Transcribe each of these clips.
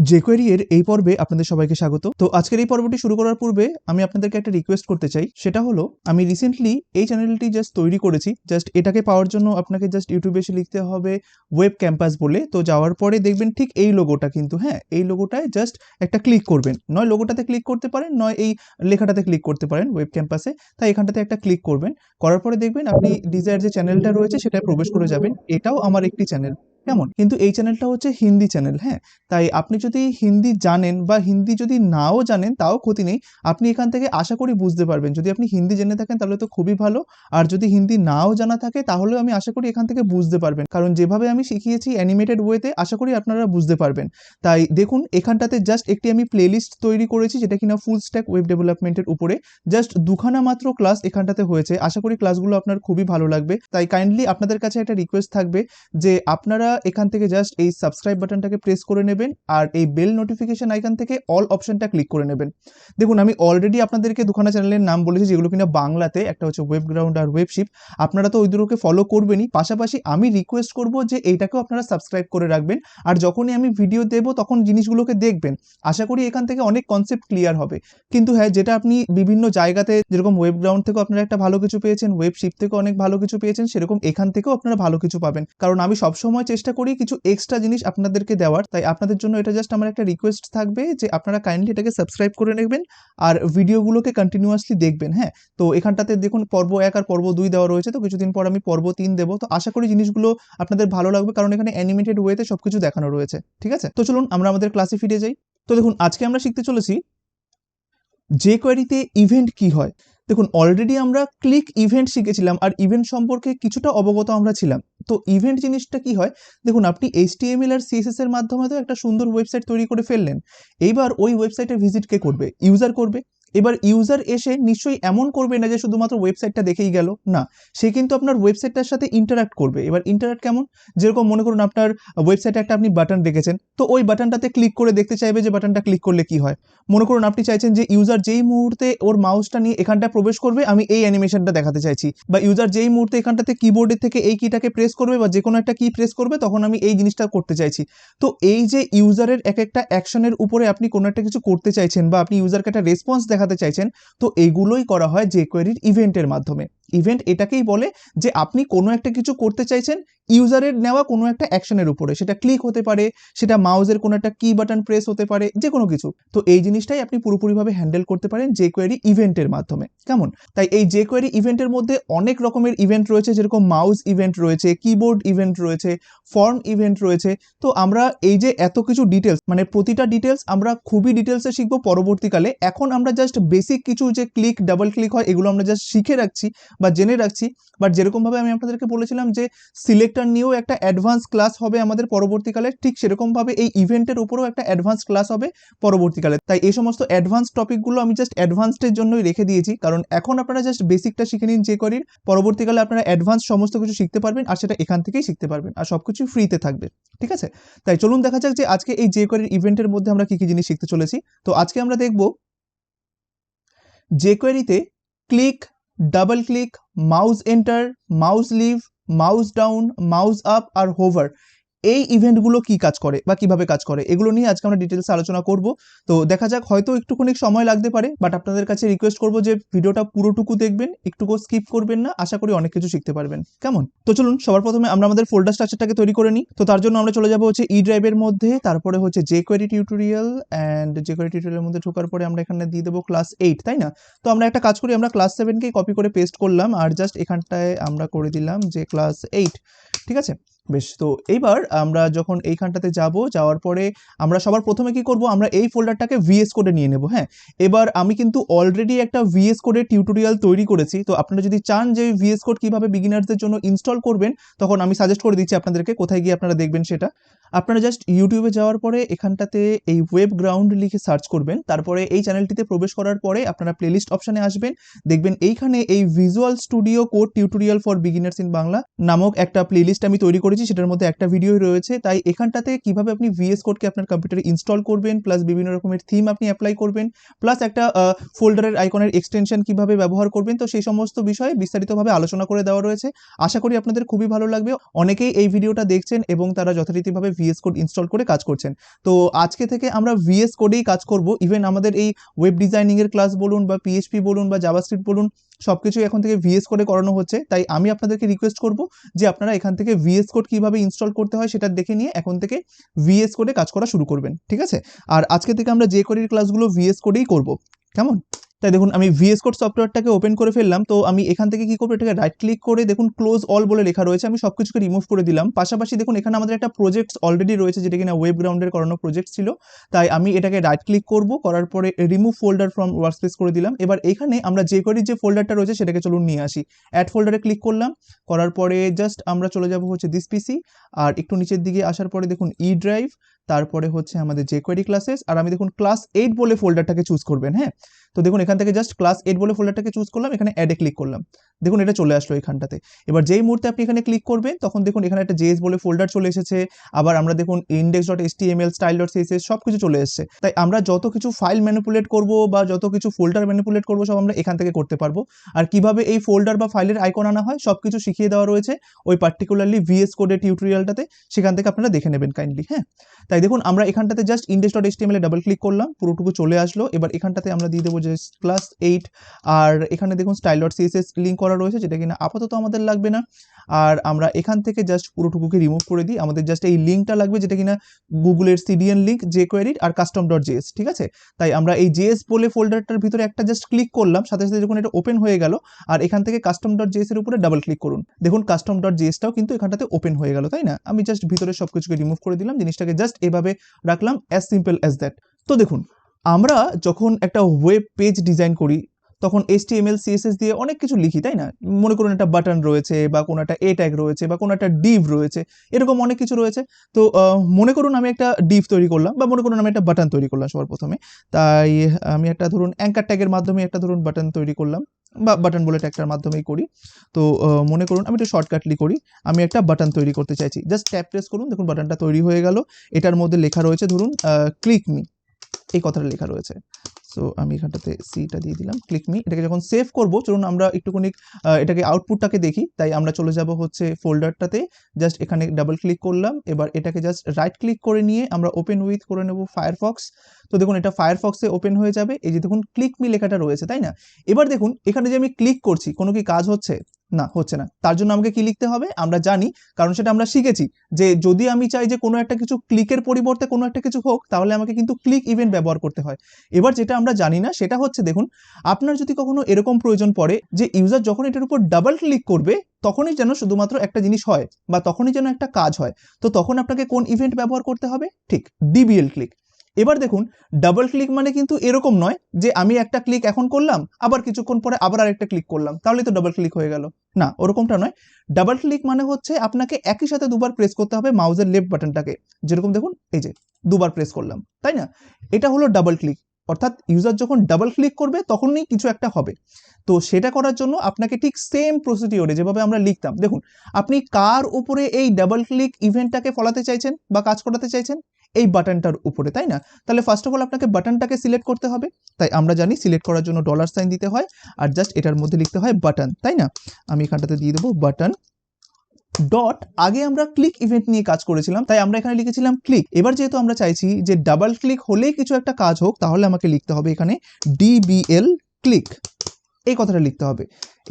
jQuery এর এই পর্বে আপনাদের সবাইকে স্বাগত। তো আজকের এই পর্বটি শুরু করার পূর্বে আমি আপনাদেরকে একটা রিকোয়েস্ট করতে চাই। সেটা হলো আমি রিসেন্টলি এই চ্যানেলটি জাস্ট তৈরি করেছি। জাস্ট এটাকে পাওয়ার জন্য আপনাকে জাস্ট ইউটিউবে এসে লিখতে হবে ওয়েব ক্যাম্পাস বলে। তো যাওয়ার পরে দেখবেন ঠিক এই লোগোটা কিন্তু এই লোগোটায় জাস্ট একটা ক্লিক করবেন। নয় লোগোটাতে ক্লিক করতে পারেন, নয় এই লেখাটাতে ক্লিক করতে পারেন ওয়েব ক্যাম্পাসে। তাই এখানটাতে একটা ক্লিক করবেন। করার পরে দেখবেন আপনি ডিজায়ার যে চ্যানেলটা রয়েছে সেটায় প্রবেশ করে যাবেন। এটাও আমার একটি চ্যানেল। কেমন? কিন্তু এই চ্যানেলটা হচ্ছে হিন্দি চ্যানেল, হ্যাঁ? তাই আপনি যদি হিন্দি জানেন বা হিন্দি যদি নাও জানেন তাও ক্ষতি নেই। আপনি এখান থেকে আশা করি বুঝতে পারবেন। যদি আপনি হিন্দি জেনে থাকেন তাহলে তো খুবই ভালো। আর যদি হিন্দি নাও জানা থাকে তাহলেও আমি আশা করি এখান থেকে বুঝতে পারবেন। কারণ যেভাবে আমি শিখিয়েছি অ্যানিমেটেড ওয়েতে আশা করি আপনারা বুঝতে পারবেন। তাই দেখুন এখানটাতে জাস্ট একটি আমি প্লেলিস্ট তৈরি করেছি যেটা কিনা ফুল স্ট্যাক ওয়েব ডেভেলপমেন্টের উপরে। জাস্ট দুখানা মাত্র ক্লাস এখানটাতে হয়েছে। আশা করি ক্লাসগুলো আপনার খুবই ভালো লাগবে। তাই কাইন্ডলি আপনাদের কাছে একটা রিকোয়েস্ট থাকবে যে আপনারা এখান থেকে জাস্ট এই সাবস্ক্রাইব বাটনটাকে প্রেস করে নেবেন আর এই বেল নোটিফিকেশন আইকন থেকে অল অপশনটা ক্লিক করে নেবেন। দেখুন আমি অলরেডি আপনাদেরকে দুখানা চ্যানেলের নাম বলেছি যেগুলো কিনা বাংলাতে, একটা হচ্ছে ওয়েব গ্রাউন্ড আর ওয়েবশিপ। আপনারা তো ওই দুটোকে ফলো করবেনই, পাশাপাশি আমি রিকোয়েস্ট করব যে এইটাকেও আপনারা সাবস্ক্রাইব করে রাখবেন। আর যখনই আমি ভিডিও দেব তখন জিনিসগুলোকে দেখবেন। আশা করি এখান থেকে অনেক কনসেপ্ট ক্লিয়ার হবে। কিন্তু হ্যাঁ, যেটা আপনি বিভিন্ন জায়গাতে যেরকম ওয়েব গ্রাউন্ড থেকেও আপনারা একটা ভালো কিছু পেয়েছেন, ওয়েবশিপ থেকেও অনেক ভালো কিছু পেয়েছেন, সেরকম এখান থেকেও আপনারা ভালো কিছু পাবেন। কারণ আমি সবসময় চেষ্টা করি কিছু এক্সট্রা জিনিস আপনাদেরকে দেওয়ার। তাই আপনাদের জন্য এটা জাস্ট আমার একটা রিকোয়েস্ট থাকবে যে আপনারা কাইন্ডলি এটাকে সাবস্ক্রাইব করে নেবেন আর ভিডিওগুলোকে কন্টিনিউয়াসলি দেখবেন। হ্যাঁ, তো এখানটাতে দেখুন পর্ব 1 আর পর্ব 2 দেওয়া রয়েছে। তো কিছুদিন পর আমি পর্ব 3 দেবো। তো আশা করি জিনিসগুলো আপনাদের ভালো লাগবে, কারণ এখানে অ্যানিমেটেড ওয়েতে সবকিছু দেখানো রয়েছে। ঠিক আছে, তো চলুন আমরা আমাদের ক্লাসে ফিরে যাই। তো দেখুন আজকে আমরা শিখতে চলেছি jQueryতে ইভেন্ট কি হয়। দেখুন অলরেডি আমরা ক্লিক ইভেন্ট শিখেছিলাম আর ইভেন্ট সম্পর্কে কিছুটা অবগত আমরা ছিলাম। তো ইভেন্ট জিনিসটা কি হয়, দেখুন আপনি HTML আর CSS এর মাধ্যমে তো একটা সুন্দর ওয়েবসাইট তৈরি করে ফেললেন। এইবার ওই ওয়েবসাইটে ভিজিট কে করবে? ইউজার করবে। এবার ইউজার এসে নিশ্চয়ই এমন করবে না যে শুধুমাত্র ওয়েবসাইটটা দেখেই গেল, না, সে কিন্তু আপনার ওয়েবসাইটটার সাথে ইন্টারাক্ট করবে। এবার ইন্টারাক্ট কেমন? যেরকম মনে করুন আপনার ওয়েবসাইটে একটা আপনি বাটন রেখেছেন, তো ওই বাটনটাতে ক্লিক করে দেখতে চাইবে যে বাটনটা ক্লিক করলে কি হয়। মনে করুন আপনি চাইছেন যে ইউজার যেই মুহূর্তে ওর মাউসটা নিয়ে এখানটায় প্রবেশ করবে আমি এই অ্যানিমেশনটা দেখাতে চাইছি, বা ইউজার যেই মুহূর্তে এখানটাতে কিবোর্ডের থেকে এই কিটাকে প্রেস করবে বা যে কোনো একটা কি প্রেস করবে তখন আমি এই জিনিসটা করতে চাইছি। তো এই যে ইউজারের এক একটা অ্যাকশনের উপরে আপনি কোনো একটা কিছু করতে চাইছেন বা আপনি ইউজারকে একটা রেসপন্স দেখাতে চাইছেন, তো এইগুলোই করা হয় jQueryর ইভেন্টের মাধ্যমে। ইভেন্ট এটাকেই বলে যে আপনি কোনো একটা কিছু করতে চাইছেন ইউজারের নেওয়া কোনো একটা অ্যাকশনের উপরে, সেটা ক্লিক হতে পারে, সেটা মাউসের কোনো একটা কি বাটন প্রেস হতে পারে, যে কোনো কিছু। তো এই জিনিসটাই আপনি পুরোপুরিভাবে হ্যান্ডেল করতে পারেন jQuery ইভেন্টের মাধ্যমে। কেমন? তাই এই jQuery ইভেন্টের মধ্যে অনেক রকমের ইভেন্ট রয়েছে, যেরকম মাউস ইভেন্ট রয়েছে, কিবোর্ড ইভেন্ট রয়েছে, ফর্ম ইভেন্ট রয়েছে। তো আমরা এই যে এত কিছু ডিটেলস, মানে প্রতিটা ডিটেলস আমরা খুবই ডিটেলসে শিখবো পরবর্তীকালে। এখন আমরা জাস্ট বেসিক কিছু যে ক্লিক ডাবল ক্লিক হয় এগুলো আমরা জাস্ট শিখে রাখছি বা জেনে রাখছি। বাট যেরকমভাবে আমি আপনাদেরকে বলেছিলাম যে সিলেক্টর নিয়েও একটা অ্যাডভান্স ক্লাস হবে আমাদের পরবর্তীকালে, ঠিক সেরকমভাবে এই ইভেন্টের উপরেও একটা অ্যাডভান্স ক্লাস হবে পরবর্তীকালে। তাই এই সমস্ত অ্যাডভান্স টপিকগুলো আমি জাস্ট অ্যাডভান্সডের জন্যই রেখে দিয়েছি, কারণ এখন আপনারা জাস্ট বেসিকটা শিখে নিন jQueryর, পরবর্তীকালে আপনারা অ্যাডভান্স সমস্ত কিছু শিখতে পারবেন আর সেটা এখান থেকেই শিখতে পারবেন আর সবকিছু ফ্রিতে থাকবে। ঠিক আছে, তাই চলুন দেখা যাক যে আজকে এই jQueryর ইভেন্টের মধ্যে আমরা কি কি জিনিস শিখতে চলেছি। তো আজকে আমরা দেখব jQueryতে click, double click, mouse enter, mouse leave, mouse down, mouse up আর হোভার, এই ইভেন্টগুলো কি কাজ করে বা কিভাবে কাজ করে এগুলো নিয়ে আজকে আমরা ডিটেলসে আলোচনা করব। তো দেখা যাক, হয়তো একটুখানি সময় লাগতে পারে, বাট আপনাদের কাছে রিকোয়েস্ট করব যে ভিডিওটা পুরোটুকু দেখবেন, একটুকু স্কিপ করবেন না, আশা করি অনেক কিছু শিখতে পারবেন। কেমন? তো চলুন সবার প্রথমে আমরা আমাদের ফোল্ডার স্ট্রাকচারটাকে তৈরি করে নিই। তো তার জন্য আমরা চলে যাব হচ্ছে ই ড্রাইভের মধ্যে, তারপরে হচ্ছে jQuery টিউটোরিয়াল, অ্যান্ড jQuery টিউটোরিয়ালের মধ্যে ঢোকার পরে আমরা এখানে দিয়ে দেবো ক্লাস 8, তাই না? তো আমরা একটা কাজ করি, আমরা ক্লাস 7কে কপি করে পেস্ট করলাম আর জাস্ট এখানটায় আমরা করে দিলাম যে ক্লাস 8। ঠিক আছে, বেশ। তো এইবার আমরা যখন এইখানটাতে যাব, যাওয়ার পরে আমরা সবার প্রথমে কি করব, আমরা এই ফোল্ডারটাকে VS কোডে নিয়ে নেব। হ্যাঁ, এবার আমি কিন্তু অলরেডি একটা VS কোডের টিউটোরিয়াল তৈরি করেছি। তো আপনারা যদি চান যে VS কোড কিভাবে বিগিনারদের জন্য ইনস্টল করবেন, তখন আমি সাজেস্ট করে দিচ্ছি আপনাদেরকে কোথায় গিয়ে আপনারা দেখবেন সেটা। আপনারা জাস্ট ইউটিউবে যাওয়ার পরে এখানটাতে এই ওয়েব গ্রাউন্ড লিখে সার্চ করবেন, তারপরে এই চ্যানেলটিতে প্রবেশ করার পরে আপনারা প্লেলিস্ট অপশানে আসবেন, দেখবেন এইখানে এই visual studio code tutorial for beginners in Bangla নামক একটা প্লেলিস্ট আমি তৈরি করেছি, দিয়েছি সেটার মধ্যে একটা ভিডিওই রয়েছে। তাই এখানটাতে কিভাবে আপনি VS কোডকে আপনার কম্পিউটারে ইনস্টল করবেন, প্লাস বিভিন্ন রকমের থিম আপনি অ্যাপ্লাই করবেন, প্লাস একটা ফোল্ডারের আইকনের এক্সটেনশন কিভাবে ব্যবহার করবেন, তো সেই সমস্ত বিষয়ে বিস্তারিতভাবে আলোচনা করে দেওয়া রয়েছে। আশা করি আপনাদের খুবই ভালো লাগবে। অনেকেই এই ভিডিওটা দেখছেন এবং তারা যথারীতিভাবে VS কোড ইনস্টল করে কাজ করছেন। তো আজকে থেকে আমরা VS কোডেই কাজ করব। ইভেন আমাদের এই ওয়েব ডিজাইনিং এর ক্লাস বলুন বা PHP বলুন বা জাভাস্ক্রিপ্ট বলুন, সবকিছু এখন থেকে VS কোডে করানো হচ্ছে। তাই আমি আপনাদেরকে রিকোয়েস্ট করব যে আপনারা এখান থেকে VS কোড কিভাবে ইনস্টল করতে হয় সেটা দেখে নিয়ে এখন থেকে VS কোডে কাজ করা শুরু করবেন, ঠিক আছে? আর আজকে থেকে আমরা jQuery ক্লাসগুলো VS কোডেই করব, কেমন? তাই দেখুন আমি VS কোড সফটওয়্যারটাকে ওপেন করে ফেললাম। তো আমি এখান থেকে কি করবো, এটাকে রাইট ক্লিক করে দেখুন ক্লোজ অল বলে লেখা রয়েছে, আমি সবকিছুকে রিমুভ করে দিলাম। পাশাপাশি দেখুন এখানে আমাদের একটা প্রজেক্ট অলরেডি রয়েছে যেটা কিনা ওয়েব গ্রাউন্ডের করানো প্রজেক্ট ছিল। তাই আমি এটাকে রাইট ক্লিক করব, করার পরে রিমুভ ফোল্ডার ফ্রম ওয়ার্কস্পেস করে দিলাম। এবার এখানে আমরা jQuery যে ফোল্ডারটা রয়েছে সেটাকে চলুন নিয়ে আসি। অ্যাড ফোল্ডারে ক্লিক করলাম, করার পরে জাস্ট আমরা চলে যাব হচ্ছে দিস পিসি, আর একটু নিচের দিকে আসার পরে দেখুন ই ড্রাইভ, তারপরে হচ্ছে আমাদের jQuery ক্লাসেস, আর আমি দেখুন ক্লাস 8 বলে ফোল্ডারটাকে চুজ করবেন। হ্যাঁ, তো দেখুন এখান থেকে জাস্ট ক্লাস 8 বলে ফোল্ডারটাকে চুজ করলাম, এখানে অ্যাডে ক্লিক করলাম, দেখুন এটা চলে আসলো এখানটাতে। এবার যেই মুহূর্তে আপনি এখানে ক্লিক করবেন তখন দেখুন এখানে একটা JS বলে ফোল্ডার চলে এসেছে। আবার আমরা দেখুন index.html, style.css সব কিছু চলে এসেছে। তাই আমরা যত কিছু ফাইল ম্যানিপুলেট করব বা যত কিছু ফোল্ডার ম্যানিপুলেট করব সব আমরা এখান থেকে করতে পারবো। আর কিভাবে এই ফোল্ডার বা ফাইলের আইকন আনা হয় সব কিছু শিখিয়ে দেওয়া রয়েছে ওই পার্টিকুলারলি VS কোডের টিউটোরিয়ালটাতে, সেখান থেকে আপনারা দেখে নেবেন কাইন্ডলি। হ্যাঁ, তাই দেখুন আমরা এখানটাতে জাস্ট index.html এ ডাবল ক্লিক করলাম, পুরোটুকু চলে আসলো। এবার এখানটাতে আমরা দিয়ে দেবো যে ক্লাস 8, আর এখানে দেখুন style.css লিঙ্ক করা রয়েছে যেটা কিনা আপাতত আমাদের লাগবে না। আর আমরা এখান থেকে জাস্ট পুরোটুকুকে রিমুভ করে দিই, আমাদের জাস্ট এই লিঙ্কটা লাগবে যেটা কিনা গুগলের CDN লিঙ্ক, jQuery আর custom.js, ঠিক আছে? তাই আমরা এই JS বলে ফোল্ডারটার ভিতরে একটা জাস্ট ক্লিক করলাম, সাথে সাথে যখন এটা ওপেন হয়ে গেল, আর এখান থেকে custom.js এর উপরে ডাবল ক্লিক করুন, দেখুন custom.js-টাও কিন্তু এখানটাতে ওপেন হয়ে গেল, তাই না? আমি জাস্ট ভিতরে সবকিছুকে রিমুভ করে দিলাম, জিনিসটাকে জাস্ট এভাবে রাখলাম, অ্যাজ সিম্পল অ্যাজ দ্যাট। তো দেখুন আমরা যখন একটা ওয়েব পেজ ডিজাইন করি তখন HTML CSS দিয়ে অনেক কিছু লিখি, তাই না? মনে করুন একটা বাটন রয়েছে বা কোনো একটা এ ট্যাগ রয়েছে বা কোনো একটা ডিভ রয়েছে, এরকম অনেক কিছু রয়েছে। তো মনে করুন আমি একটা ডিভ তৈরি করলাম বা মনে করুন আমি একটা বাটন তৈরি করলাম সবার প্রথমে। তাই আমি একটা ধরুন অ্যাঙ্কার ট্যাগের মাধ্যমে একটা ধরুন বাটন তৈরি করলাম বা বাটন বলে ট্যাগটার মাধ্যমেই করি। তো মনে করুন আমি একটু শর্টকাটলি করি, আমি একটা বাটন তৈরি করতে চাইছি, জাস্ট ট্যাপ প্রেস করুন, দেখুন বাটনটা তৈরি হয়ে গেল। এটার মধ্যে লেখা রয়েছে ধরুন ক্লিক মি, এই কথাটা লেখা রয়েছে। সো আমি এখানটাতে সিটা দিয়ে দিলাম, ক্লিক মি। এটাকে যখন সেভ করব চলুন আমরা একটুখানি এটাকে আউটপুটটাকে দেখি। তাই আমরা চলে যাব হচ্ছে ফোল্ডারটাতে, জাস্ট এখানে ডাবল ক্লিক করলাম। এবার এটাকে জাস্ট রাইট ক্লিক করে নিয়ে আমরা ওপেন উইথ করে নেব ফায়ারফক্স। তো দেখুন এটা ফায়ারফক্সে ওপেন হয়ে যাবে, এই যে দেখুন ক্লিক মি লেখাটা রয়েছে, তাই না? এবার দেখুন এখানে যে আমি ক্লিক করছি কোনো কি কাজ হচ্ছে? না, হচ্ছে না। তার জন্য আমাকে কি লিখতে হবে আমরা জানি, কারণ সেটা আমরা শিখেছি যে যদি আমি চাই যে কোনো একটা কিছু ক্লিকের পরিবর্তে কোনো একটা কিছু হোক তাহলে আমাকে কিন্তু ক্লিক ইভেন্ট ব্যবহার করতে হয়। এবার যেটা আমরা জানি না সেটা হচ্ছে দেখুন আপনার যদি কখনো এরকম প্রয়োজন পড়ে যে ইউজার যখন এটার উপর ডাবল ক্লিক করবে তখনই যেন শুধুমাত্র একটা জিনিস হয় বা তখনই যেন একটা কাজ হয়, তো তখন আপনাকে কোন ইভেন্ট ব্যবহার করতে হবে? ঠিক DBL ক্লিক। এবার দেখুন ডাবল ক্লিক মানে কিন্তু এরকম নয় যে আমি একটা ক্লিক এখন করলাম আবার কিছুক্ষণ পরে আবার আরেকটা ক্লিক করলাম তাহলে তো ডাবল ক্লিক হয়ে গেল, না ওরকমটা নয়। ডাবল ক্লিক মানে হচ্ছে আপনাকে একই সাথে দুবার প্রেস করতে হবে মাউসের লেফট বাটনটাকে, যেরকম দেখুন এই যে দুবার প্রেস করলাম, তাই না? এটা হলো ডাবল ক্লিক, অর্থাৎ ইউজার যখন ডাবল ক্লিক করবে তখনই কিছু একটা হবে। তো সেটা করার জন্য আপনাকে ঠিক সেম প্রসিডিওরে যেভাবে আমরা লিখতাম, দেখুন আপনি কার উপরে এই ডাবল ক্লিক ইভেন্টটাকে ফলাতে চাইছেন বা কাজ করাতে চাইছেন? এই বাটনটার উপরে, তাই না? তাহলে ফার্স্ট অফ অল আপনাকে বাটনটাকে সিলেক্ট করতে হবে। তাই আমরা জানি সিলেক্ট করার জন্য $সাইন দিতে হয় আর জাস্ট এটার মধ্যে লিখতে হয় বাটন, তাই না? আমি এখানটাতে দিয়ে দেবো বাটন ডট, আগে আমরা ক্লিক ইভেন্ট নিয়ে কাজ করেছিলাম তাই আমরা এখানে লিখেছিলাম ক্লিক। এবার যেহেতু আমরা চাইছি যে ডাবল ক্লিক হলেই কিছু একটা কাজ হোক তাহলে আমাকে লিখতে হবে এখানে DBL ক্লিক, এই কথাটা লিখতে হবে।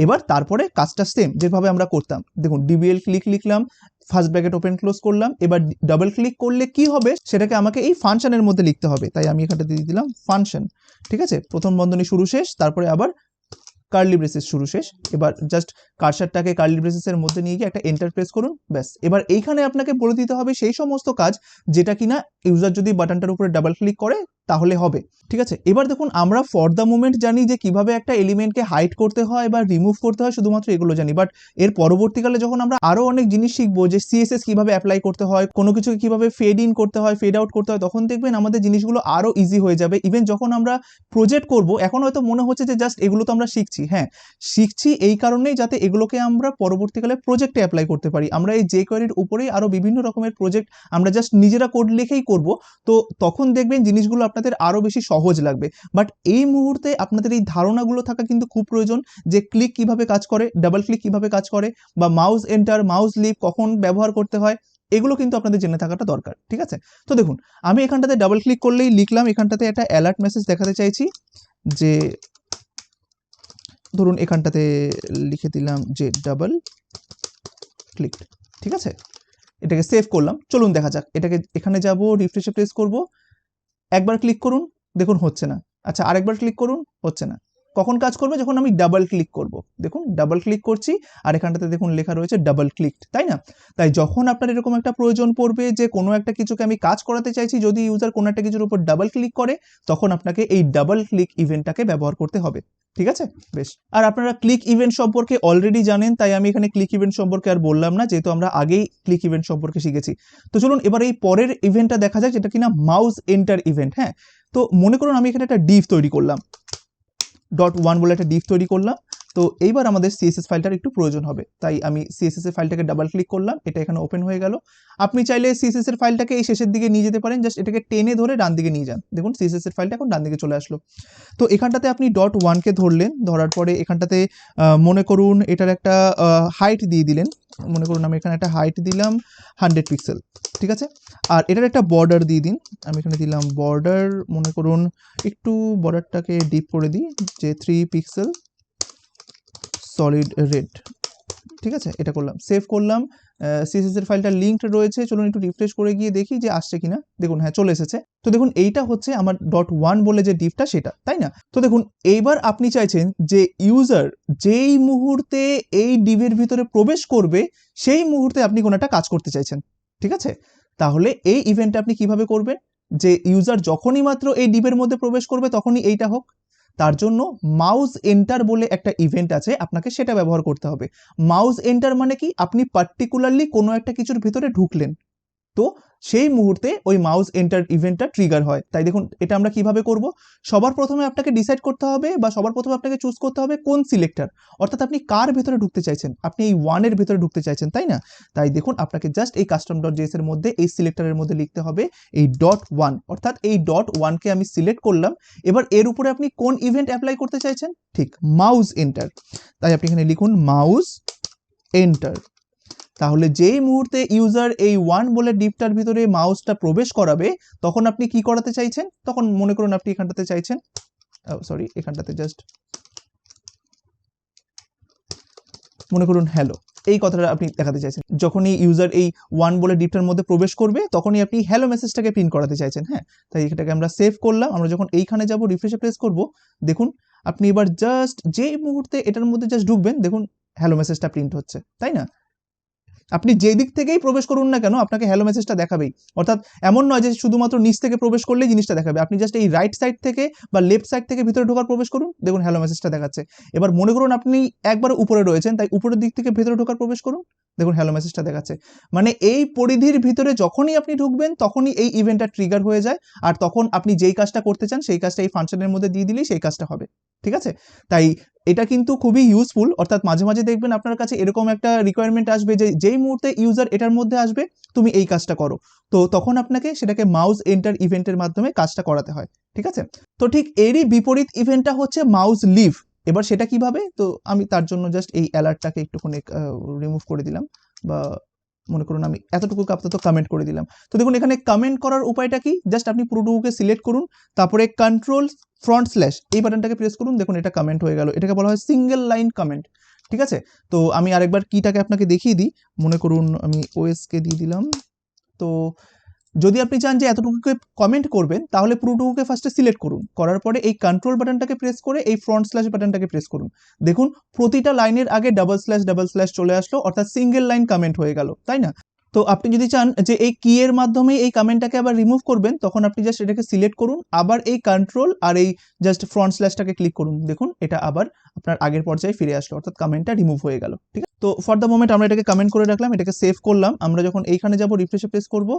এবার তারপরে কাজটা সেম যেভাবে আমরা করতাম, দেখুন DBL ক্লিক লিখলাম, ফার্স্ট ব্র্যাকেট ওপেন ক্লোজ করলাম। এবার ডাবল ক্লিক করলে কি হবে সেটাকে আমাকে এই ফাংশনের মধ্যে লিখতে হবে, তাই আমি এখানটা দিয়ে দিলাম ফাংশন, ঠিক আছে? প্রথম বন্ধনী শুরু শেষ, তারপরে আবার কার্লি ব্রেসেস শুরু শেষ। এবার জাস্ট কার্সারটাকে কার্লি ব্রেসেসের মধ্যে নিয়ে গিয়ে একটা এন্টার প্রেস করুন, ব্যাস। এবার এইখানে আপনাকে বলে দিতে হবে সেই সমস্ত কাজ যেটা কিনা ইউজার যদি বাটনটার উপরে ডাবল ক্লিক করে তাহলে হবে। ঠিক আছে, এবার দেখুন আমরা ফর দ্য মোমেন্ট জানি যে কিভাবে একটা এলিমেন্টকে হাইড করতে হয় বা রিমুভ করতে হয়, শুধুমাত্র এগুলো জানি। বাট এর পরবর্তীকালে যখন আমরা আরো অনেক জিনিস শিখবো, যে সিএসএস কিভাবে অ্যাপ্লাই করতে হয়, কোনো কিছুকে কিভাবে ফেড ইন করতে হয়, ফেড আউট করতে হয়, তখন দেখবেন আমাদের জিনিসগুলো আরো ইজি হয়ে যাবে। ইভেন যখন আমরা প্রজেক্ট করব, এখন হয়তো মনে হচ্ছে যে জাস্ট এগুলো তো আমরা শিখছি, হ্যাঁ শিখছি এই কারণেই যাতে এগুলোকে আমরা পরবর্তীকালে প্রজেক্টে অ্যাপ্লাই করতে পারি। আমরা এই jQuery-র উপরেই আরো বিভিন্ন রকমের প্রজেক্ট আমরা জাস্ট নিজেরা কোড লিখেই করব, তো তখন দেখবেন জিনিসগুলো আপনাদের আরো বেশি সহজ লাগবে। বাট এই মুহূর্তে আপনাদের এই ধারণাগুলো থাকা কিন্তু খুব প্রয়োজন, যে ক্লিক কিভাবে কাজ করে, ডাবল ক্লিক কিভাবে কাজ করে, বা মাউস এন্টার, মাউস লিভ কখন ব্যবহার করতে হয়, এগুলো কিন্তু আপনাদের জেনে থাকাটা দরকার। ঠিক আছে, তো দেখুন আমি এখানটাতে ডাবল ক্লিক করলেই লিখলাম, এখানটাতে একটা অ্যালার্ট মেসেজ দেখাতে চাইছি, যে ধরুন এখানটাতে লিখে দিলাম যে ডাবল ক্লিক। ঠিক আছে, এটাকে সেভ করলাম। চলুন দেখা যাক, এটাকে এখানে যাব, রিফ্রেশে প্রেস করব, একবার ক্লিক করুন, দেখুন হচ্ছে না। আচ্ছা, আরেকবার ক্লিক করুন, হচ্ছে না। কখন কাজ করবে? যখন আমি ডাবল ক্লিক করব। দেখুন ডাবল ক্লিক করছি, আর এখানটাতে দেখুন লেখা রয়েছে ডাবল ক্লিকড, তাই না? তাই যখন আপনার এরকম একটা প্রয়োজন পড়বে যে কোনো একটা কিছুকে আমি কাজ করাতে চাইছি, যদি ইউজার কোনো একটা কিছুর উপর ডাবল ক্লিক করে, তখন আপনাকে এই ডাবল ক্লিক ইভেন্টটাকে ব্যবহার করতে হবে। ঠিক আছে, বেশ। আর আপনারা ক্লিক ইভেন্ট সম্পর্কে অলরেডি জানেন, তাই আমি এখানে ক্লিক ইভেন্ট সম্পর্কে আর বললাম না, যেহেতু আমরা আগেই ক্লিক ইভেন্ট সম্পর্কে শিখেছি। তো চলুন এবার এই পরের ইভেন্টটা দেখা যাক, যেটা কিনা মাউস এন্টার ইভেন্ট। হ্যাঁ, তো মনে করুন আমি এখানে একটা ডিভ তৈরি করলাম, .1 বলে একটা ডিভ তৈরি করলাম। তো এইবার আমাদের সিএসএস ফাইলটার একটু প্রয়োজন হবে, তাই আমি সিএসএস এর ফাইলটাকে ডাবল ক্লিক করলাম, এটা এখানে ওপেন হয়ে গেল। আপনি চাইলে সিএসএস এর ফাইলটাকে এই শেষের দিকে নিয়ে যেতে পারেন, জাস্ট এটাকে টেনে ধরে ডান দিকে নিয়ে যান। দেখুন সিএসএস এর ফাইলটা এখন ডান দিকে চলে আসলো। তো এখানটাতে আপনি .1কে ধরলেন, ধরার পরে এখানটাতে মনে করুন এটার একটা হাইট দিয়ে দিলেন, মনে করুন আমি এখানে একটা হাইট দিলাম 100 পিক্সেল। ঠিক আছে, আর এটার একটা বর্ডার দিয়ে দিন, আমি এখানে দিলাম বর্ডার, মনে করুন একটু বর্ডারটাকে ডিপ করে দিই, যে 3 পিক্সেল সলিড রেড। ঠিক আছে, এটা করলাম, সেভ করলাম। সিএসএস এর ফাইলটা লিঙ্কড রয়েছে, চলুন একটু রিফ্রেশ করে গিয়ে দেখি যে আসছে কিনা। দেখুন হ্যাঁ চলে এসেছে। তো দেখুন এইটা হচ্ছে আমার .1 বলে যে ডিভটা, সেটা, তাই না? তো দেখুন এইবার আপনি চাইছেন যে ইউজার যেই মুহূর্তে এই ডিভের ভিতরে প্রবেশ করবে, সেই মুহূর্তে আপনি কোনো একটা কাজ করতে চাইছেন। ঠিক আছে, তাহলে এই ইভেন্টটা আপনি কিভাবে করবেন? যে ইউজার যখনই মাত্র এই ডিভের মধ্যে প্রবেশ করবে, তখনই এইটা হোক। তার জন্য মাউস এন্টার বলে একটা ইভেন্ট আছে, আপনাকে সেটা ব্যবহার করতে হবে। মাউস এন্টার মানে কি? আপনি পার্টিকুলারলি কোনো একটা কিছুর ভিতরে ঢুকলেন, তো সেই মুহূর্তে ওই মাউস এন্টার ইভেন্টটা ট্রিগার হয়। তাই দেখুন এটা আমরা কিভাবে করব। সবার প্রথমে আপনাকে ডিসাইড করতে হবে, বা সবার প্রথমে আপনাকে চুজ করতে হবে কোন সিলেক্টর, অর্থাৎ আপনি কার ভেতরে ঢুকতে চাইছেন। আপনি এই 1 এর ভেতরে ঢুকতে চাইছেন, তাই না? তাই দেখুন আপনাকে জাস্ট এই custom.js এর মধ্যে এই সিলেক্টরের মধ্যে লিখতে হবে এই .1, অর্থাৎ এই .1কে আমি সিলেক্ট করলাম। এবার এর উপরে আপনি কোন ইভেন্ট অ্যাপ্লাই করতে চাইছেন? ঠিক, মাউস এন্টার। তাই আপনি এখানে লিখুন মাউস এন্টার। তাহলে যেই মুহূর্তে ইউজার এই 1 বলে ডিভটার ভিতরে মাউসটা প্রবেশ করাবে, তখন আপনি কি করাতে চাইছেন? তখন মনে করুন আপনি এখানটাতে চাইছেন, সরি এখানটাতে জাস্ট মনে করুন হ্যালো, এই কথাটা আপনি দেখাতে চাইছেন। যখনই ইউজার এই 1 বলে ডিভটার মধ্যে প্রবেশ করবে, তখনই আপনি হ্যালো মেসেজটাকে প্রিন্ট করাতে চাইছেন। হ্যাঁ, তাই এটাকে আমরা সেভ করলাম। আমরা যখন এইখানে যাব, রিফ্রেশে প্রেস করব, দেখুন আপনি এবার জাস্ট যেই মুহূর্তে এটার মধ্যে জাস্ট ঢুকবেন, দেখুন হ্যালো মেসেজটা প্রিন্ট হচ্ছে, তাই না? আপনি যে দিক থেকেই প্রবেশ করুন না কেন, আপনাকে হ্যালো মেসেজটা দেখাবেই। অর্থাৎ এমন নয় যে শুধুমাত্র নিচ থেকে প্রবেশ করলেই জিনিসটা দেখাবে। আপনি জাস্ট এই রাইট সাইড থেকে বা লেফট সাইড থেকে ভিতরে ঢোকার প্রবেশ করুন, দেখুন হ্যালো মেসেজটা দেখাচ্ছে। এবার মনে করুন আপনি একবার উপরে রয়েছেন, তাই উপরের দিক থেকে ভিতরে ঢোকার প্রবেশ করুন, দেখুন হ্যালো মেসেজটা দেখাচ্ছে। মানে এই পরিধির ভিতরে যখনই আপনি ঢুকবেন, তখনই এই ইভেন্টটা ট্রিগার হয়ে যায়, আর তখন আপনি যেই কাজটা করতে চান সেই কাজটা এই ফাংশনের মধ্যে দিয়ে দিলেই সেই কাজটা হবে। ঠিক আছে, তাই এটা কিন্তু খুবই ইউজফুল। অর্থাৎ মাঝে মাঝে দেখবেন আপনার কাছে এরকম একটা রিকোয়ারমেন্ট আসবে যে যেই মুহূর্তে ইউজার এটার মধ্যে আসবে, তুমি এই কাজটা করো, তো তখন আপনাকে সেটাকে মাউস এন্টার ইভেন্টের মাধ্যমে কাজটা করাতে হয়। ঠিক আছে, তো ঠিক এরই বিপরীত ইভেন্টটা হচ্ছে মাউস লিভ। এবার সেটা কিভাবে? তো আমি তার জন্য জাস্ট এই অ্যালার্টটাকে একটুখানি রিমুভ করে দিলাম, বা মনে করুন আমি এতটুকু আপাতত কমেন্ট করে দিলাম। তো দেখুন এখানে কমেন্ট করার উপায়টা কি? জাস্ট আপনি পুরোটুকুকে সিলেক্ট করুন, তারপরে কন্ট্রোল ফ্রন্ট স্ল্যাশ এই বাটনটাকে প্রেস করুন, দেখুন এটা কমেন্ট হয়ে গেল। এটাকে বলা হয় সিঙ্গেল লাইন কমেন্ট। ঠিক আছে, তো আমি আরেকবার কিটাকে আপনাকে দেখিয়ে দিই। মনে করুন আমি ওএসকে দিয়ে দিলাম। তো যদি আপনি চান যে এতটুকুকে কমেন্ট করবেন, তাহলে পুরোটুকুকে ফার্স্টে সিলেক্ট করুন, করার পরে এই কন্ট্রোল বাটনটাকে প্রেস করে এই ফ্রন্ট স্ল্যাশ বাটনটাকে প্রেস করুন। দেখুন প্রতিটা লাইনের আগে ডাবল স্ল্যাশ চলে আসলো, অর্থাৎ সিঙ্গেল লাইন কমেন্ট হয়ে গেল, তাই না? তো আপনি যদি চান যে এই কি এর মাধ্যমে এই কমেন্টটাকে আবার রিমুভ করবেন, তখন আপনি জাস্ট এটাকে সিলেক্ট করুন, আবার এই কন্ট্রোল আর এই জাস্ট ফ্রন্ট স্ল্যাশটাকে ক্লিক করুন, দেখুন এটা আবার আপনার আগের পর্যায়ে ফিরে আসলো, অর্থাৎ কমেন্টটা রিমুভ হয়ে গেল। ঠিক আছে, তো ফর দ্য মোমেন্ট আমরা এটাকে কমেন্ট করে রাখলাম, এটাকে সেভ করলাম। আমরা যখন এইখানে যাব রিফ্রেশে প্রেস করব,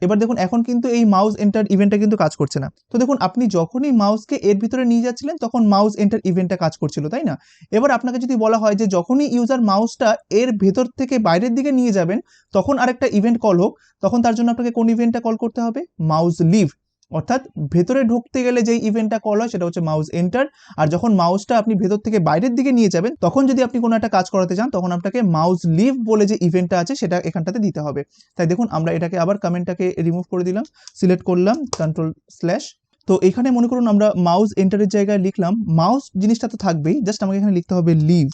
এবার দেখুন এখন কিন্তু এই মাউস এন্টার ইভেন্টটা কিন্তু কাজ করছে না। তো দেখুন আপনি যখনই মাউসকে এর ভিতরে নিয়ে যাচ্ছিলেন তখন মাউস এন্টার ইভেন্টটা কাজ করছিল, তাই না? এবার আপনাকে যদি বলা হয় যে যখনই ইউজার মাউসটা এর ভেতর থেকে বাইরের দিকে নিয়ে যাবেন তখন আরেকটা ইভেন্ট কল হোক, তখন তার জন্য আপনাকে কোন ইভেন্টটা কল করতে হবে? Mouse leave. অর্থাৎ ভেতরে ঢুকতে গেলে যেই ইভেন্টটা কল হয় সেটা হচ্ছে মাউস এন্টার, আর যখন মাউসটা আপনি ভেতর থেকে বাইরের দিকে নিয়ে যাবেন তখন যদি আপনি কোনো একটা কাজ করাতে চান তখন আপনাকে মাউস লিভ বলে যে ইভেন্টটা আছে সেটা এখানটাতে দিতে হবে। তাই দেখুন আমরা এটাকে আবার কমেন্টটাকে রিমুভ করে দিলাম, সিলেক্ট করলাম কন্ট্রোল স্ল্যাশ। তো এখানে মনে করুন আমরা মাউস এন্টারের জায়গায় লিখলাম, মাউস জিনিসটা তো থাকবেই, জাস্ট আমাকে এখানে লিখতে হবে লিভ।